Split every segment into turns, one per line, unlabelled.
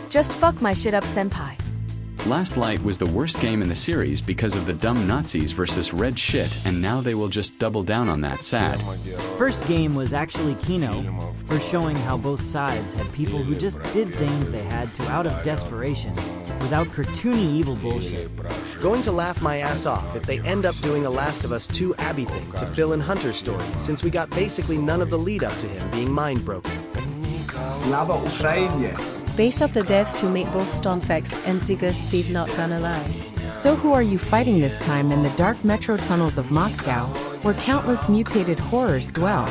Just fuck my shit up, senpai.
Last Light was the worst game in the series because of the dumb Nazis versus red shit, and now they will just double down on that. Sad.
First game was actually Kino, for showing how both sides had people who just did things they had to out of desperation, without cartoony evil bullshit.
Going to laugh my ass off if they end up doing a Last of Us 2 Abby thing to fill in Hunter's story, since we got basically none of the lead up to him being mind broken.
Slava Ukrainie!
Base of the devs to make both Stormfax and Zigas seed not gonna lie.
So who are you fighting this time in the dark metro tunnels of Moscow, where countless mutated horrors dwell?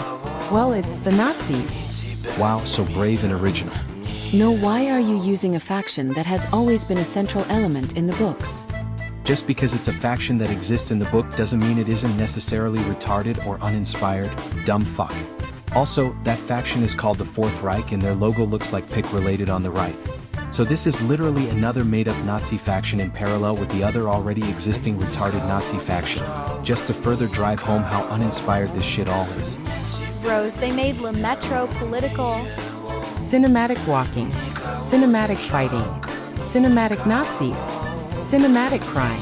Well, it's the Nazis.
Wow, so brave and original.
No, why are you using a faction that has always been a central element in the books?
Just because it's a faction that exists in the book doesn't mean it isn't necessarily retarded or uninspired, dumb fuck. Also, that faction is called the Fourth Reich and their logo looks like pick related on the right. So this is literally another made-up Nazi faction in parallel with the other already existing retarded Nazi faction, just to further drive home how uninspired this shit all is.
Bros, they made Le Metro political.
Cinematic walking, cinematic fighting, cinematic Nazis, cinematic crime.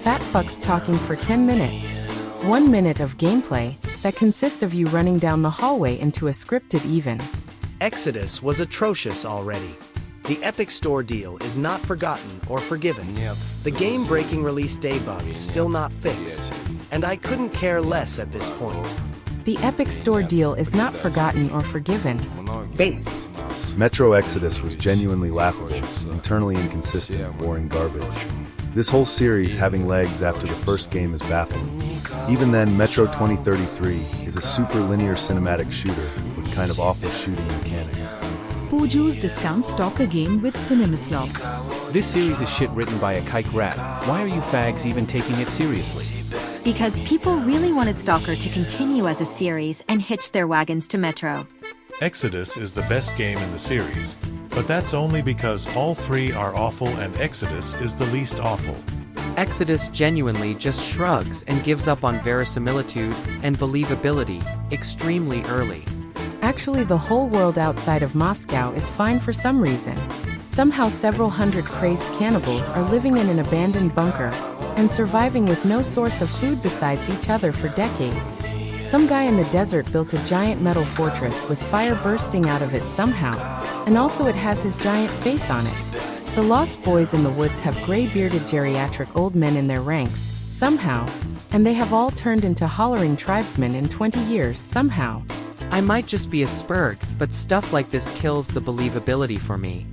Fat fucks talking for 10 minutes. 1 minute of gameplay that consists of you running down the hallway into a scripted even.
Exodus was atrocious already. The Epic Store deal is not forgotten or forgiven. The game-breaking release day bugs still not fixed. And I couldn't care less at this point.
The Epic Store deal is not forgotten or forgiven.
Based.
Metro Exodus was genuinely laughable, internally inconsistent, boring garbage. This whole series having legs after the first game is baffling. Even then, Metro 2033 is a super linear cinematic shooter with kind of awful shooting mechanics.
Buju's discount stock a game with CinemaSlock.
This series is shit written by a kike rat. Why are you fags even taking it seriously?
Because people really wanted Stalker to continue as a series and hitch their wagons to Metro.
Exodus is the best game in the series, but that's only because all three are awful and Exodus is the least awful.
Exodus genuinely just shrugs and gives up on verisimilitude and believability extremely early.
Actually, the whole world outside of Moscow is fine for some reason. Somehow several hundred crazed cannibals are living in an abandoned bunker and surviving with no source of food besides each other for decades. Some guy in the desert built a giant metal fortress with fire bursting out of it somehow, and also it has his giant face on it. The Lost Boys in the woods have gray-bearded geriatric old men in their ranks, somehow, and they have all turned into hollering tribesmen in 20 years, somehow.
I might just be a spurg, but stuff like this kills the believability for me.